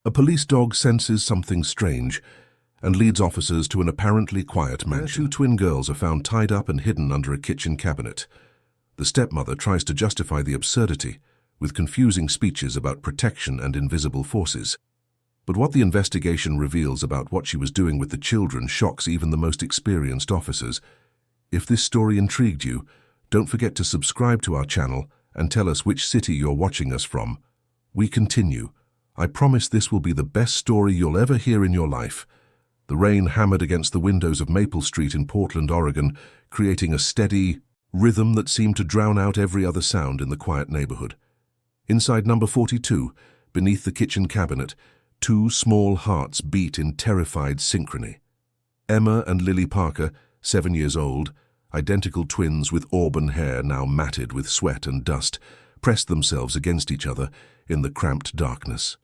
A police dog senses something strange and leads officers to an apparently quiet mansion. Two twin girls are found tied up and hidden under a kitchen cabinet. The stepmother tries to justify the absurdity with confusing speeches about protection and invisible forces. But what the investigation reveals about what she was doing with the children shocks even the most experienced officers. If this story intrigued you, don't forget to subscribe to our channel and tell us which city you're watching us from. We continue. I promise this will be the best story you'll ever hear in your life. The rain hammered against the windows of Maple Street in Portland, Oregon, creating a steady rhythm that seemed to drown out every other sound in the quiet neighborhood. Inside number 42, beneath the kitchen cabinet, two small hearts beat in terrified synchrony. Emma and Lily Parker, 7 years old, identical twins with auburn hair now matted with sweat and dust, pressed themselves against each other in the cramped darkness.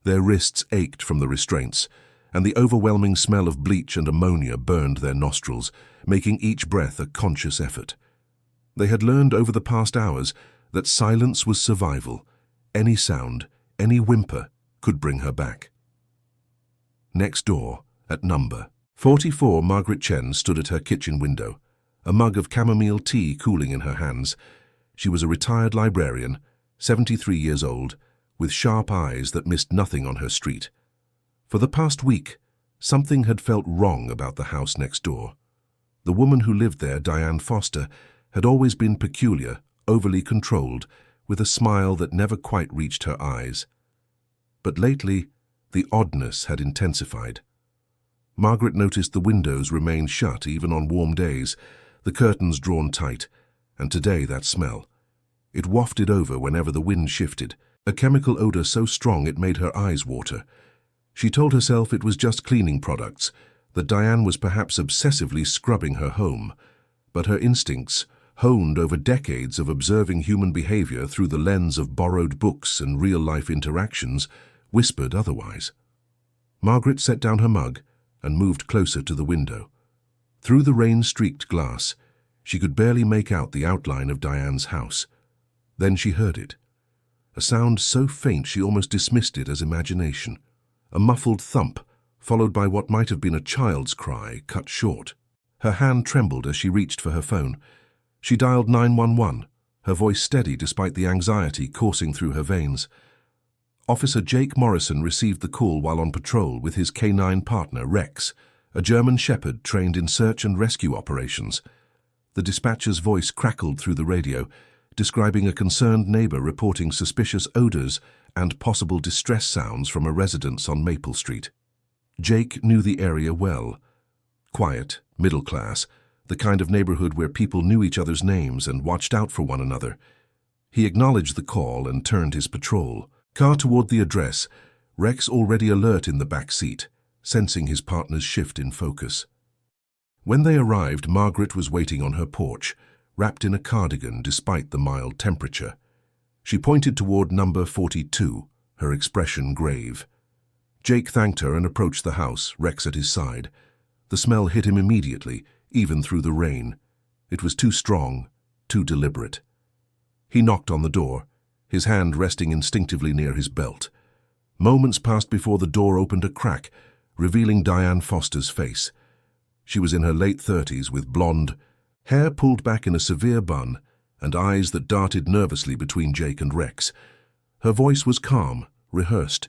Their wrists ached from the restraints, and the overwhelming smell of bleach and ammonia burned their nostrils, making each breath a conscious effort. They had learned over the past hours that silence was survival. Any sound, any whimper, could bring her back. Next door, at number 44, Margaret Chen stood at her kitchen window, a mug of chamomile tea cooling in her hands. She was a retired librarian, 73 years old, with sharp eyes that missed nothing on her street. For the past week, something had felt wrong about the house next door. The woman who lived there, Diane Foster, had always been peculiar, overly controlled, with a smile that never quite reached her eyes. But lately, the oddness had intensified. Margaret noticed the windows remained shut even on warm days, the curtains drawn tight, and today that smell. It wafted over whenever the wind shifted, a chemical odor so strong it made her eyes water. She told herself it was just cleaning products, that Diane was perhaps obsessively scrubbing her home, but her instincts, honed over decades of observing human behavior through the lens of borrowed books and real-life interactions, whispered otherwise. Margaret set down her mug and moved closer to the window. Through the rain-streaked glass, she could barely make out the outline of Diane's house. Then she heard it. A sound so faint she almost dismissed it as imagination. A muffled thump, followed by what might have been a child's cry, cut short. Her hand trembled as she reached for her phone. She dialed 911, her voice steady despite the anxiety coursing through her veins. Officer Jake Morrison received the call while on patrol with his canine partner, Rex, a German shepherd trained in search and rescue operations. The dispatcher's voice crackled through the radio, describing a concerned neighbor reporting suspicious odors and possible distress sounds from a residence on Maple Street. Jake knew the area well. Quiet, middle class, the kind of neighborhood where people knew each other's names and watched out for one another. He acknowledged the call and turned his patrol car toward the address, Rex already alert in the back seat, sensing his partner's shift in focus. When they arrived, Margaret was waiting on her porch, wrapped in a cardigan despite the mild temperature. She pointed toward number 42, her expression grave. Jake thanked her and approached the house, Rex at his side. The smell hit him immediately, even through the rain. It was too strong, too deliberate. He knocked on the door, his hand resting instinctively near his belt. Moments passed before the door opened a crack, revealing Diane Foster's face. She was in her late 30s with blonde hair pulled back in a severe bun and eyes that darted nervously between Jake and Rex. Her voice was calm, rehearsed.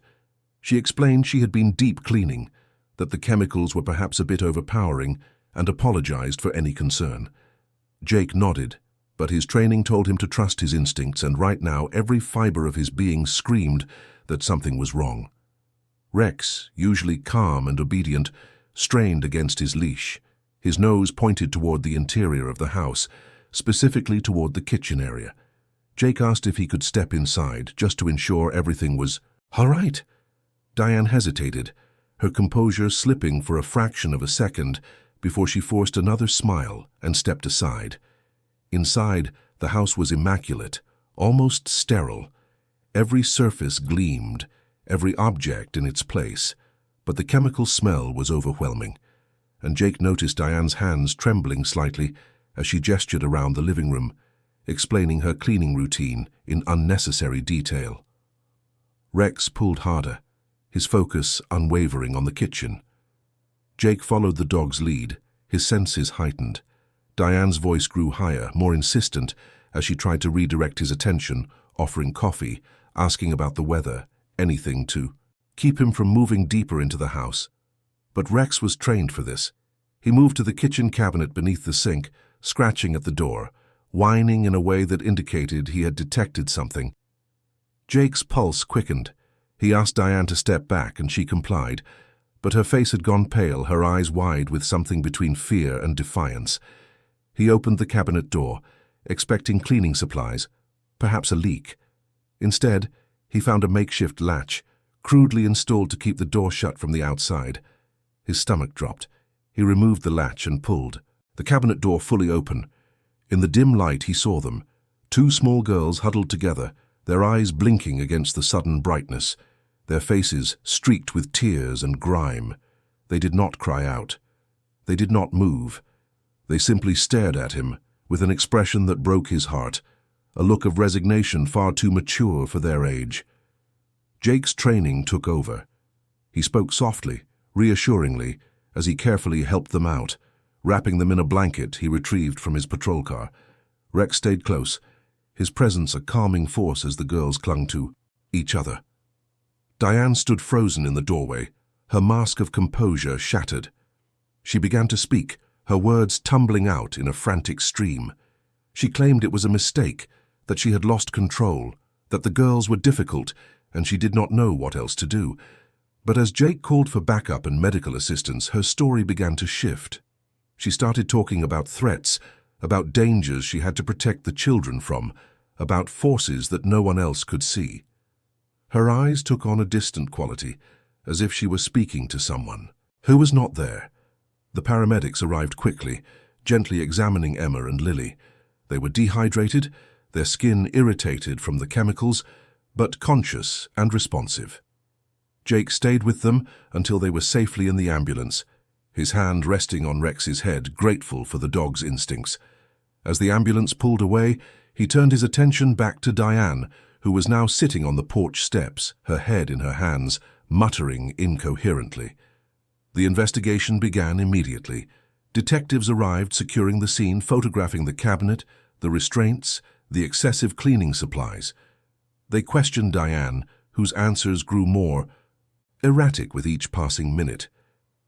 She explained she had been deep cleaning, that the chemicals were perhaps a bit overpowering, and apologized for any concern. Jake nodded, but his training told him to trust his instincts, and right now every fiber of his being screamed that something was wrong. Rex, usually calm and obedient, strained against his leash. His nose pointed toward the interior of the house, specifically toward the kitchen area. Jake asked if he could step inside, just to ensure everything was all right. Diane hesitated, her composure slipping for a fraction of a second before she forced another smile and stepped aside. Inside, the house was immaculate, almost sterile. Every surface gleamed, every object in its place, but the chemical smell was overwhelming, and Jake noticed Diane's hands trembling slightly as she gestured around the living room, explaining her cleaning routine in unnecessary detail. Rex pulled harder, his focus unwavering on the kitchen. Jake followed the dog's lead, his senses heightened. Diane's voice grew higher, more insistent, as she tried to redirect his attention, offering coffee, asking about the weather, anything to keep him from moving deeper into the house. But Rex was trained for this. He moved to the kitchen cabinet beneath the sink, scratching at the door, whining in a way that indicated he had detected something. Jake's pulse quickened. He asked Diane to step back, and she complied, but her face had gone pale, her eyes wide with something between fear and defiance. He opened the cabinet door, expecting cleaning supplies, perhaps a leak. Instead, he found a makeshift latch, crudely installed to keep the door shut from the outside. His stomach dropped. He removed the latch and pulled, the cabinet door fully open. In the dim light he saw them, two small girls huddled together, their eyes blinking against the sudden brightness, their faces streaked with tears and grime. They did not cry out. They did not move. They simply stared at him, with an expression that broke his heart, a look of resignation far too mature for their age. Jake's training took over. He spoke softly, reassuringly, as he carefully helped them out, wrapping them in a blanket he retrieved from his patrol car. Rex stayed close, his presence a calming force as the girls clung to each other. Diane stood frozen in the doorway, her mask of composure shattered. She began to speak, her words tumbling out in a frantic stream. She claimed it was a mistake, that she had lost control, that the girls were difficult, and she did not know what else to do. But as Jake called for backup and medical assistance, her story began to shift. She started talking about threats, about dangers she had to protect the children from, about forces that no one else could see. Her eyes took on a distant quality, as if she were speaking to someone who was not there. The paramedics arrived quickly, gently examining Emma and Lily. They were dehydrated, their skin irritated from the chemicals, but conscious and responsive. Jake stayed with them until they were safely in the ambulance, his hand resting on Rex's head, grateful for the dog's instincts. As the ambulance pulled away, he turned his attention back to Diane, who was now sitting on the porch steps, her head in her hands, muttering incoherently. The investigation began immediately. Detectives arrived, securing the scene, photographing the cabinet, the restraints, the excessive cleaning supplies. They questioned Diane, whose answers grew more erratic with each passing minute.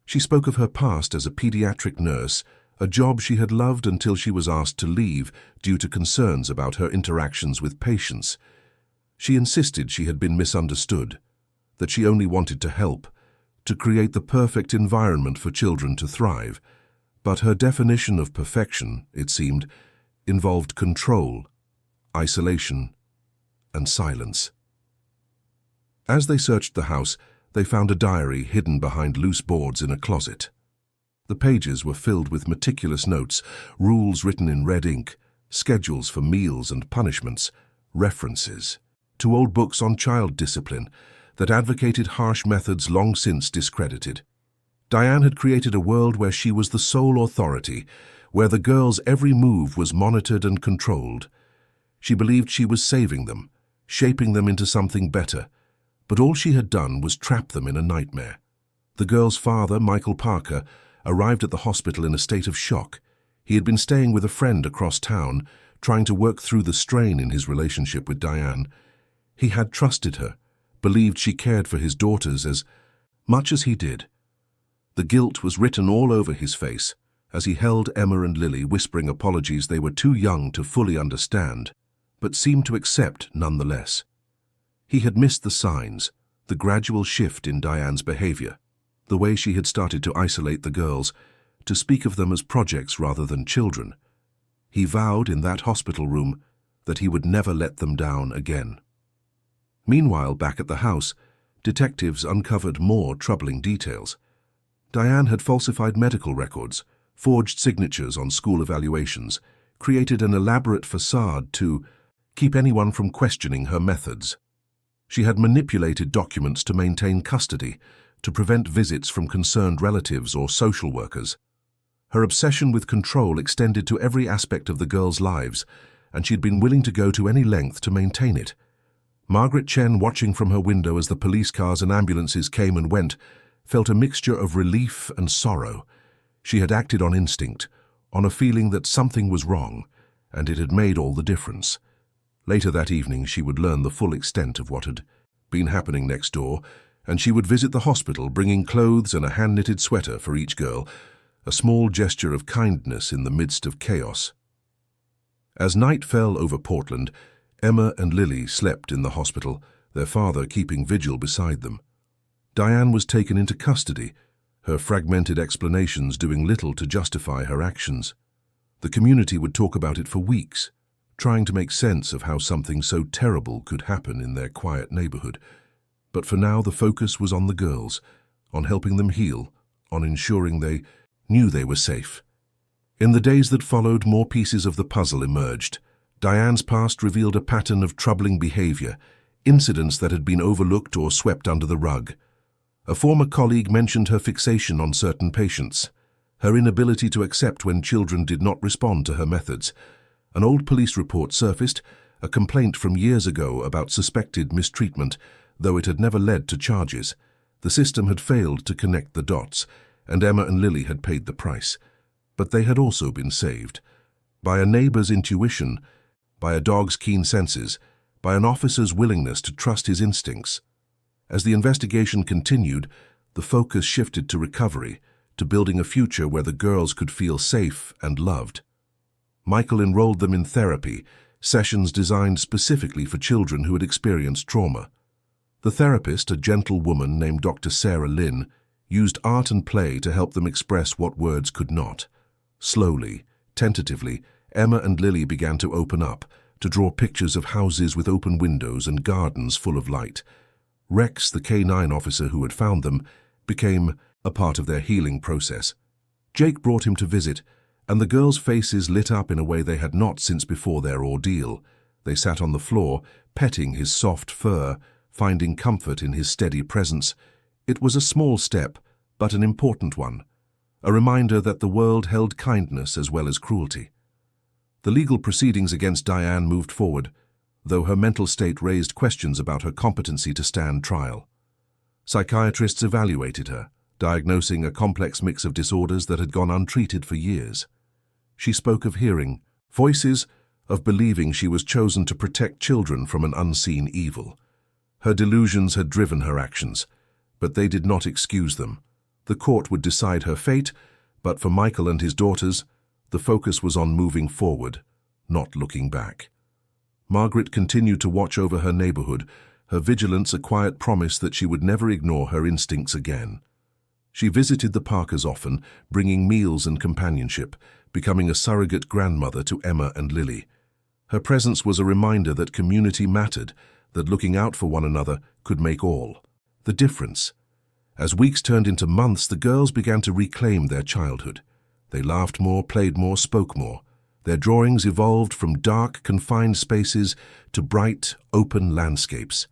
She spoke of her past as a pediatric nurse, a job she had loved until she was asked to leave due to concerns about her interactions with patients. She insisted she had been misunderstood, that she only wanted to help, to create the perfect environment for children to thrive. But her definition of perfection, it seemed, involved control, isolation, and silence. As they searched the house, they found a diary hidden behind loose boards in a closet. The pages were filled with meticulous notes, rules written in red ink, schedules for meals and punishments, references to old books on child discipline that advocated harsh methods long since discredited. Diane had created a world where she was the sole authority, where the girls' every move was monitored and controlled. She believed she was saving them, shaping them into something better, but all she had done was trap them in a nightmare. The girls' father, Michael Parker, arrived at the hospital in a state of shock. He had been staying with a friend across town, trying to work through the strain in his relationship with Diane. He had trusted her, believed she cared for his daughters as much as he did. The guilt was written all over his face as he held Emma and Lily, whispering apologies they were too young to fully understand, but seemed to accept nonetheless. He had missed the signs, the gradual shift in Diane's behavior, the way she had started to isolate the girls, to speak of them as projects rather than children. He vowed in that hospital room that he would never let them down again. Meanwhile, back at the house, detectives uncovered more troubling details. Diane had falsified medical records, forged signatures on school evaluations, created an elaborate facade to keep anyone from questioning her methods. She had manipulated documents to maintain custody, to prevent visits from concerned relatives or social workers. Her obsession with control extended to every aspect of the girls' lives, and she had been willing to go to any length to maintain it. Margaret Chen, watching from her window as the police cars and ambulances came and went, felt a mixture of relief and sorrow. She had acted on instinct, on a feeling that something was wrong, and it had made all the difference. Later that evening, she would learn the full extent of what had been happening next door, and she would visit the hospital, bringing clothes and a hand-knitted sweater for each girl, a small gesture of kindness in the midst of chaos. As night fell over Portland, Emma and Lily slept in the hospital, their father keeping vigil beside them. Diane was taken into custody, her fragmented explanations doing little to justify her actions. The community would talk about it for weeks, trying to make sense of how something so terrible could happen in their quiet neighborhood. But for now, the focus was on the girls, on helping them heal, on ensuring they knew they were safe. In the days that followed, more pieces of the puzzle emerged. Diane's past revealed a pattern of troubling behavior, incidents that had been overlooked or swept under the rug. A former colleague mentioned her fixation on certain patients, her inability to accept when children did not respond to her methods. An old police report surfaced, a complaint from years ago about suspected mistreatment, though it had never led to charges. The system had failed to connect the dots, and Emma and Lily had paid the price. But they had also been saved. By a neighbor's intuition, by a dog's keen senses, by an officer's willingness to trust his instincts. As the investigation continued, the focus shifted to recovery, to building a future where the girls could feel safe and loved. Michael enrolled them in therapy, sessions designed specifically for children who had experienced trauma. The therapist, a gentle woman named Dr. Sarah Lynn, used art and play to help them express what words could not. Slowly, tentatively, Emma and Lily began to open up, to draw pictures of houses with open windows and gardens full of light. Rex, the K-9 officer who had found them, became a part of their healing process. Jake brought him to visit, and the girls' faces lit up in a way they had not since before their ordeal. They sat on the floor, petting his soft fur, finding comfort in his steady presence. It was a small step, but an important one, a reminder that the world held kindness as well as cruelty. The legal proceedings against Diane moved forward, though her mental state raised questions about her competency to stand trial. Psychiatrists evaluated her, diagnosing a complex mix of disorders that had gone untreated for years. She spoke of hearing voices, of believing she was chosen to protect children from an unseen evil. Her delusions had driven her actions, but they did not excuse them. The court would decide her fate, but for Michael and his daughters, the focus was on moving forward, not looking back. Margaret continued to watch over her neighborhood, her vigilance a quiet promise that she would never ignore her instincts again. She visited the Parkers often, bringing meals and companionship, becoming a surrogate grandmother to Emma and Lily. Her presence was a reminder that community mattered, that looking out for one another could make all the difference. As weeks turned into months, the girls began to reclaim their childhood. They laughed more, played more, spoke more. Their drawings evolved from dark, confined spaces to bright, open landscapes.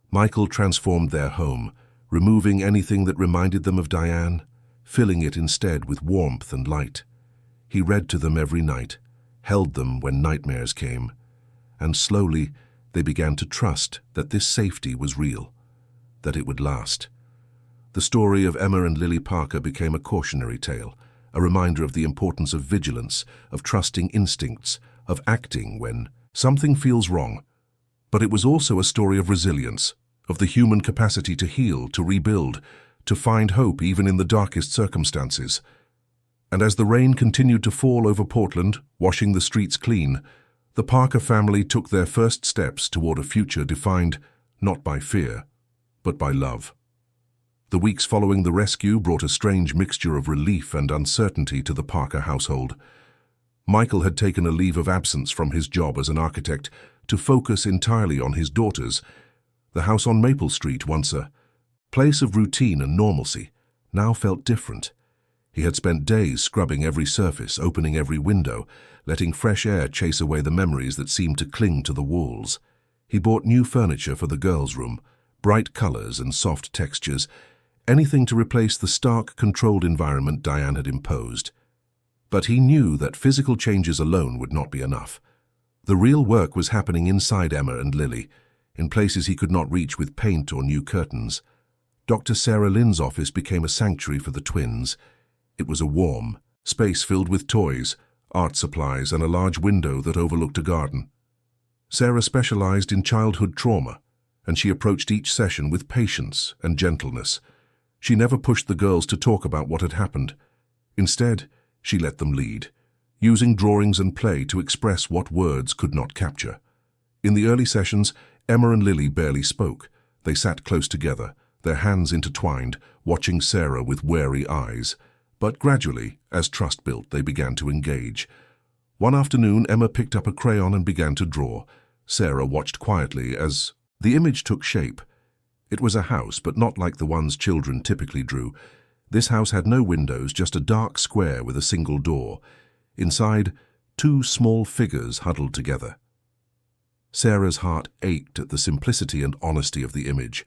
Michael transformed their home, removing anything that reminded them of Diane, filling it instead with warmth and light. He read to them every night, held them when nightmares came, and slowly they began to trust that this safety was real, that it would last. The story of Emma and Lily Parker became a cautionary tale, a reminder of the importance of vigilance, of trusting instincts, of acting when something feels wrong. But it was also a story of resilience, of the human capacity to heal, to rebuild, to find hope even in the darkest circumstances. And as the rain continued to fall over Portland, washing the streets clean, the Parker family took their first steps toward a future defined not by fear, but by love. The weeks following the rescue brought a strange mixture of relief and uncertainty to the Parker household. Michael had taken a leave of absence from his job as an architect to focus entirely on his daughters. The house on Maple Street, once a place of routine and normalcy, now felt different. He had spent days scrubbing every surface, opening every window, letting fresh air chase away the memories that seemed to cling to the walls. He bought new furniture for the girls' room, bright colors and soft textures, anything to replace the stark, controlled environment Diane had imposed. But he knew that physical changes alone would not be enough. The real work was happening inside Emma and Lily, in places he could not reach with paint or new curtains. Dr. Sarah Lynn's office became a sanctuary for the twins. It was a warm space filled with toys, art supplies, and a large window that overlooked a garden. Sarah specialized in childhood trauma, and she approached each session with patience and gentleness. She never pushed the girls to talk about what had happened. Instead, she let them lead, using drawings and play to express what words could not capture. In the early sessions, Emma and Lily barely spoke. They sat close together, their hands intertwined, watching Sarah with wary eyes. But gradually, as trust built, they began to engage. One afternoon, Emma picked up a crayon and began to draw. Sarah watched quietly as the image took shape. It was a house, but not like the ones children typically drew. This house had no windows, just a dark square with a single door. Inside, two small figures huddled together. Sarah's heart ached at the simplicity and honesty of the image.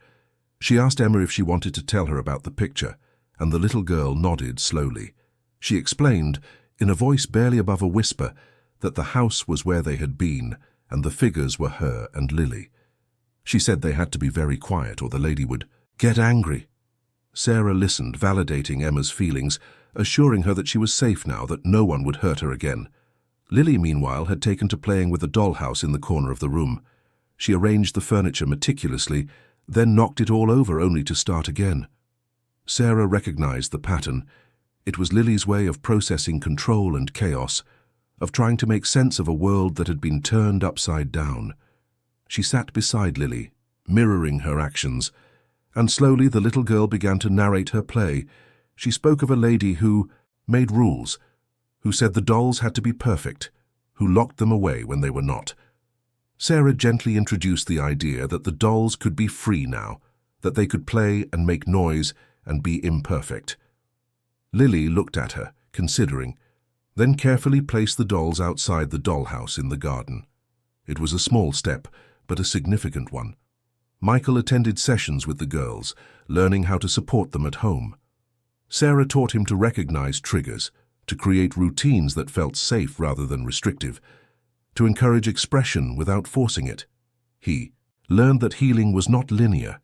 She asked Emma if she wanted to tell her about the picture, and the little girl nodded slowly. She explained, in a voice barely above a whisper, that the house was where they had been, and the figures were her and Lily. She said they had to be very quiet or the lady would get angry. Sarah listened, validating Emma's feelings, assuring her that she was safe now, that no one would hurt her again. Lily, meanwhile, had taken to playing with a dollhouse in the corner of the room. She arranged the furniture meticulously, then knocked it all over only to start again. Sarah recognized the pattern. It was Lily's way of processing control and chaos, of trying to make sense of a world that had been turned upside down. She sat beside Lily, mirroring her actions, and slowly the little girl began to narrate her play. She spoke of a lady who made rules, who said the dolls had to be perfect, who locked them away when they were not. Sarah gently introduced the idea that the dolls could be free now, that they could play and make noise and be imperfect. Lily looked at her, considering, then carefully placed the dolls outside the dollhouse in the garden. It was a small step, but a significant one. Michael attended sessions with the girls, learning how to support them at home. Sarah taught him to recognize triggers, to create routines that felt safe rather than restrictive, to encourage expression without forcing it. He learned that healing was not linear,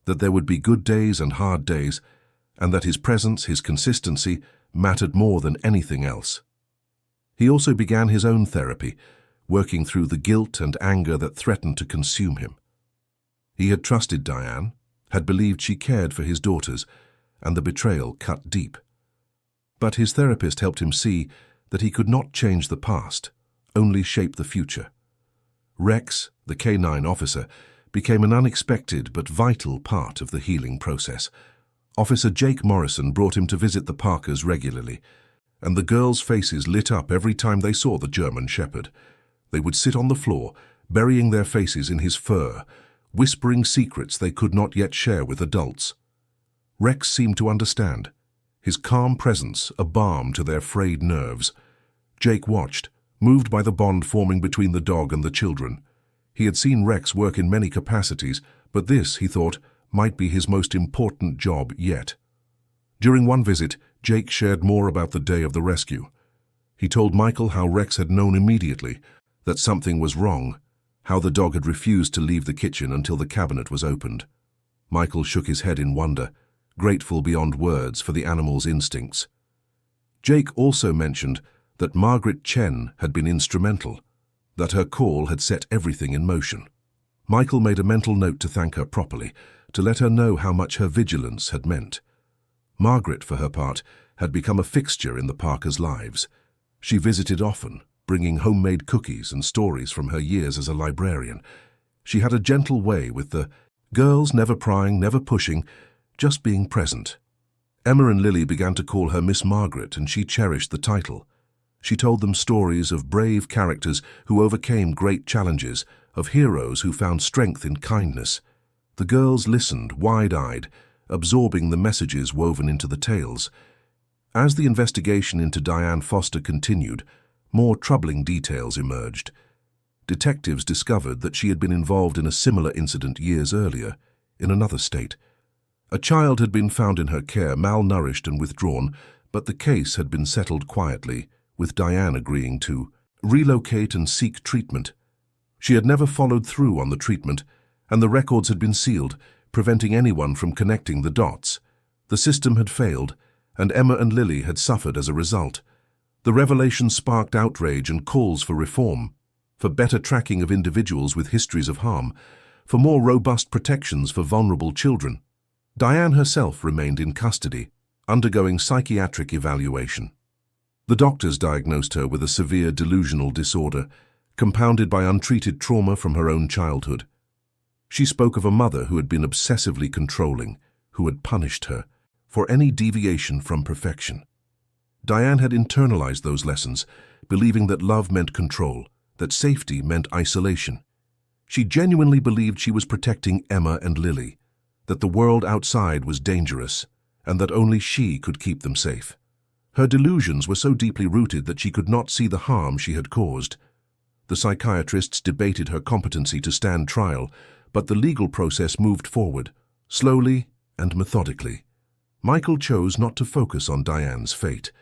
that there would be good days and hard days, and that his presence, his consistency, mattered more than anything else. He also began his own therapy, working through the guilt and anger that threatened to consume him. He had trusted Diane, had believed she cared for his daughters, and the betrayal cut deep. But his therapist helped him see that he could not change the past, only shape the future. Rex, the K-9 officer, became an unexpected but vital part of the healing process. Officer Jake Morrison brought him to visit the Parkers regularly, and the girls' faces lit up every time they saw the German Shepherd. They would sit on the floor, burying their faces in his fur, whispering secrets they could not yet share with adults. Rex seemed to understand, his calm presence a balm to their frayed nerves. Jake watched, moved by the bond forming between the dog and the children. He had seen Rex work in many capacities, but this, he thought, might be his most important job yet. During one visit, Jake shared more about the day of the rescue. He told Michael how Rex had known immediately that something was wrong, how the dog had refused to leave the kitchen until the cabinet was opened. Michael shook his head in wonder, grateful beyond words for the animal's instincts. Jake also mentioned that Margaret Chen had been instrumental, that her call had set everything in motion. Michael made a mental note to thank her properly, to let her know how much her vigilance had meant. Margaret, for her part, had become a fixture in the Parkers' lives. She visited often, bringing homemade cookies and stories from her years as a librarian. She had a gentle way with the girls, never prying, never pushing, just being present. Emma and Lily began to call her Miss Margaret, and she cherished the title. She told them stories of brave characters who overcame great challenges, of heroes who found strength in kindness. The girls listened, wide-eyed, absorbing the messages woven into the tales. As the investigation into Diane Foster continued, more troubling details emerged. Detectives discovered that she had been involved in a similar incident years earlier, in another state. A child had been found in her care, malnourished and withdrawn, but the case had been settled quietly, with Diane agreeing to relocate and seek treatment. She had never followed through on the treatment, and the records had been sealed, preventing anyone from connecting the dots. The system had failed, and Emma and Lily had suffered as a result. The revelation sparked outrage and calls for reform, for better tracking of individuals with histories of harm, for more robust protections for vulnerable children. Diane herself remained in custody, undergoing psychiatric evaluation. The doctors diagnosed her with a severe delusional disorder, compounded by untreated trauma from her own childhood. She spoke of a mother who had been obsessively controlling, who had punished her for any deviation from perfection. Diane had internalized those lessons, believing that love meant control, that safety meant isolation. She genuinely believed she was protecting Emma and Lily, that the world outside was dangerous, and that only she could keep them safe. Her delusions were so deeply rooted that she could not see the harm she had caused. The psychiatrists debated her competency to stand trial, but the legal process moved forward, slowly and methodically. Michael chose not to focus on Diane's fate.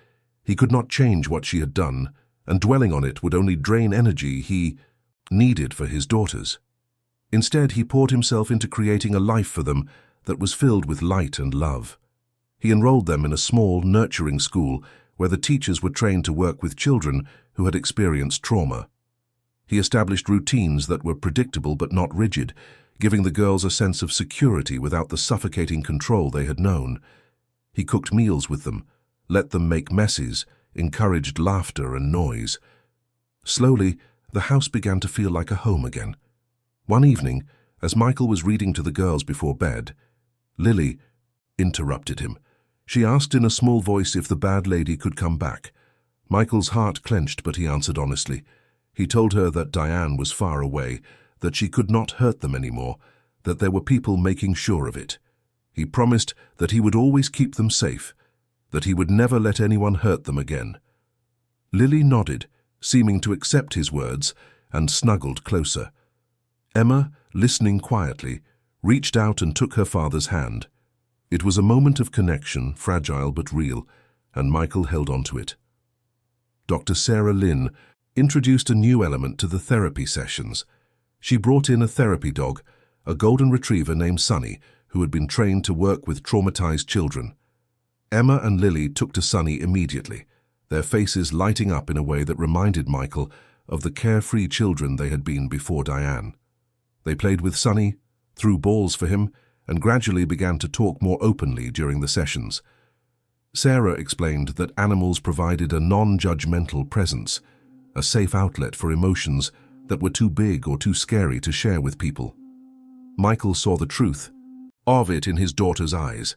He could not change what she had done, and dwelling on it would only drain energy he needed for his daughters. Instead, he poured himself into creating a life for them that was filled with light and love. He enrolled them in a small, nurturing school where the teachers were trained to work with children who had experienced trauma. He established routines that were predictable but not rigid, giving the girls a sense of security without the suffocating control they had known. He cooked meals with them, let them make messes, encouraged laughter and noise. Slowly, the house began to feel like a home again. One evening, as Michael was reading to the girls before bed, Lily interrupted him. She asked in a small voice if the bad lady could come back. Michael's heart clenched, but he answered honestly. He told her that Diane was far away, that she could not hurt them anymore, that there were people making sure of it. He promised that he would always keep them safe, that he would never let anyone hurt them again. Lily nodded, seeming to accept his words, and snuggled closer. Emma, listening quietly, reached out and took her father's hand. It was a moment of connection, fragile but real, and Michael held on to it. Dr. Sarah Lynn introduced a new element to the therapy sessions. She brought in a therapy dog, a golden retriever named Sunny, who had been trained to work with traumatized children. Emma and Lily took to Sunny immediately, their faces lighting up in a way that reminded Michael of the carefree children they had been before Diane. They played with Sunny, threw balls for him, and gradually began to talk more openly during the sessions. Sarah explained that animals provided a non-judgmental presence, a safe outlet for emotions that were too big or too scary to share with people. Michael saw the truth of it in his daughter's eyes.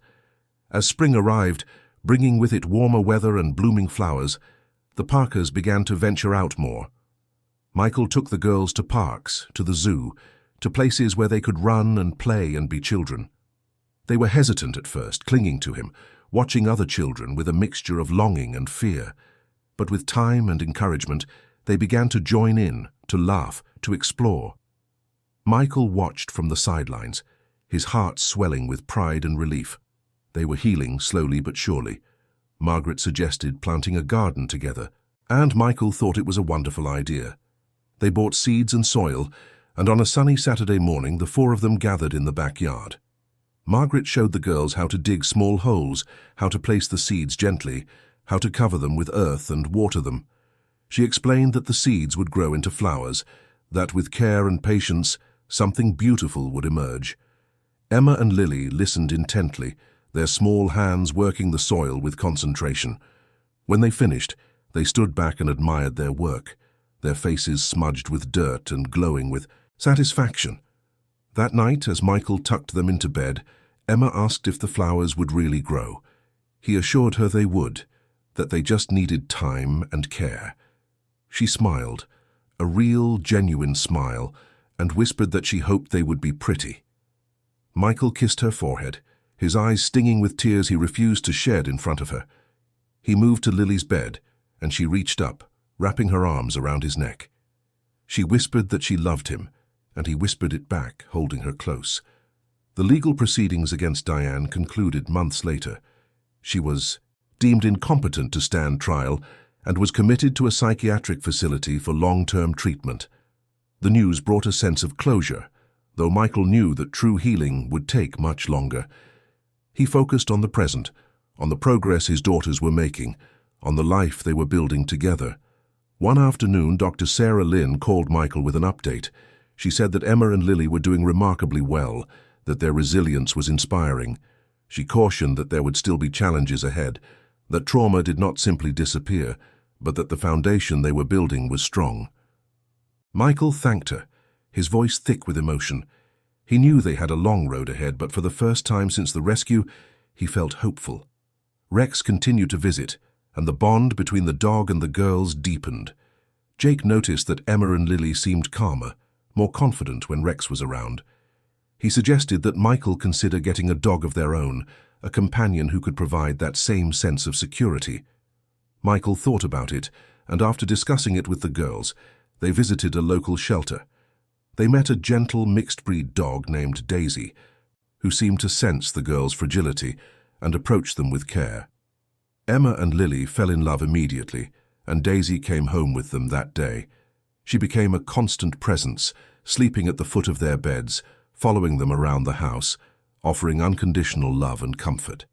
As spring arrived, bringing with it warmer weather and blooming flowers, the Parkers began to venture out more. Michael took the girls to parks, to the zoo, to places where they could run and play and be children. They were hesitant at first, clinging to him, watching other children with a mixture of longing and fear. But with time and encouragement, they began to join in, to laugh, to explore. Michael watched from the sidelines, his heart swelling with pride and relief. They were healing slowly but surely. Margaret suggested planting a garden together, and Michael thought it was a wonderful idea. They bought seeds and soil, and on a sunny Saturday morning the four of them gathered in the backyard. Margaret showed the girls how to dig small holes, how to place the seeds gently, how to cover them with earth and water them. She explained that the seeds would grow into flowers, that with care and patience, something beautiful would emerge. Emma and Lily listened intently, their small hands working the soil with concentration. When they finished, they stood back and admired their work, their faces smudged with dirt and glowing with satisfaction. That night, as Michael tucked them into bed, Emma asked if the flowers would really grow. He assured her they would, that they just needed time and care. She smiled, a real, genuine smile, and whispered that she hoped they would be pretty. Michael kissed her forehead, his eyes stinging with tears he refused to shed in front of her. He moved to Lily's bed, and she reached up, wrapping her arms around his neck. She whispered that she loved him, and he whispered it back, holding her close. The legal proceedings against Diane concluded months later. She was deemed incompetent to stand trial and was committed to a psychiatric facility for long-term treatment. The news brought a sense of closure. though Michael knew that true healing would take much longer. He focused on the present, on the progress his daughters were making, on the life they were building together. One afternoon, Dr. Sarah Lynn called Michael with an update. She said that Emma and Lily were doing remarkably well, that their resilience was inspiring. She cautioned that there would still be challenges ahead, that trauma did not simply disappear, but that the foundation they were building was strong. Michael thanked her, his voice thick with emotion. He knew they had a long road ahead, but for the first time since the rescue, he felt hopeful. Rex continued to visit, and the bond between the dog and the girls deepened. Jake noticed that Emma and Lily seemed calmer, more confident when Rex was around. He suggested that Michael consider getting a dog of their own, a companion who could provide that same sense of security. Michael thought about it, and after discussing it with the girls, they visited a local shelter. They met a gentle mixed-breed dog named Daisy, who seemed to sense the girls' fragility and approached them with care. Emma and Lily fell in love immediately, and Daisy came home with them that day. She became a constant presence, sleeping at the foot of their beds, following them around the house, offering unconditional love and comfort.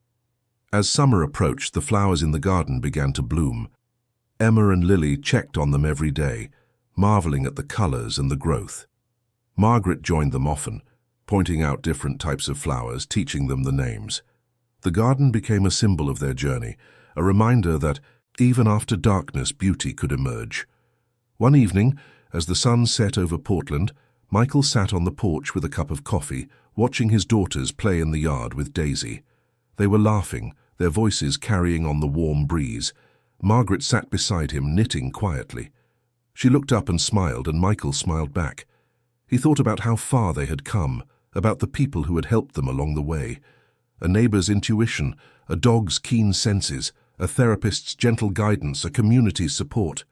As summer approached, the flowers in the garden began to bloom. Emma and Lily checked on them every day, marveling at the colors and the growth. Margaret joined them often, pointing out different types of flowers, teaching them the names. The garden became a symbol of their journey, a reminder that, even after darkness, beauty could emerge. One evening, as the sun set over Portland, Michael sat on the porch with a cup of coffee, watching his daughters play in the yard with Daisy. They were laughing, their voices carrying on the warm breeze. Margaret sat beside him, knitting quietly. She looked up and smiled, and Michael smiled back. He thought about how far they had come, about the people who had helped them along the way. A neighbor's intuition, a dog's keen senses, a therapist's gentle guidance, a community's support.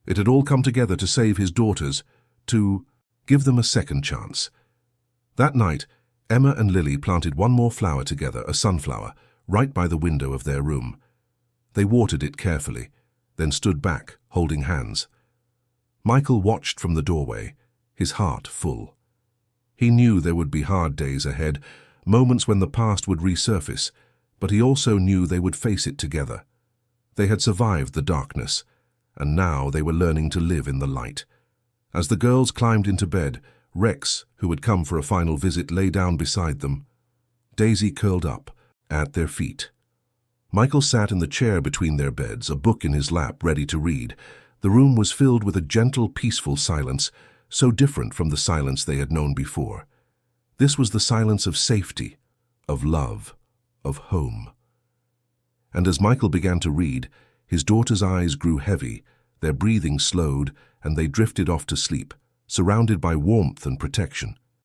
It had all come together to save his daughters, to give them a second chance. That night, Emma and Lily planted one more flower together, a sunflower, right by the window of their room. They watered it carefully, then stood back, holding hands. Michael watched from the doorway, his heart full. He knew there would be hard days ahead, moments when the past would resurface, but he also knew they would face it together. They had survived the darkness, and now they were learning to live in the light. As the girls climbed into bed, Rex, who had come for a final visit, lay down beside them. Daisy curled up, at their feet. Michael sat in the chair between their beds, a book in his lap, ready to read. The room was filled with a gentle, peaceful silence, so different from the silence they had known before. This was the silence of safety, of love, of home. And as Michael began to read, his daughter's eyes grew heavy, their breathing slowed, and they drifted off to sleep, surrounded by warmth and protection.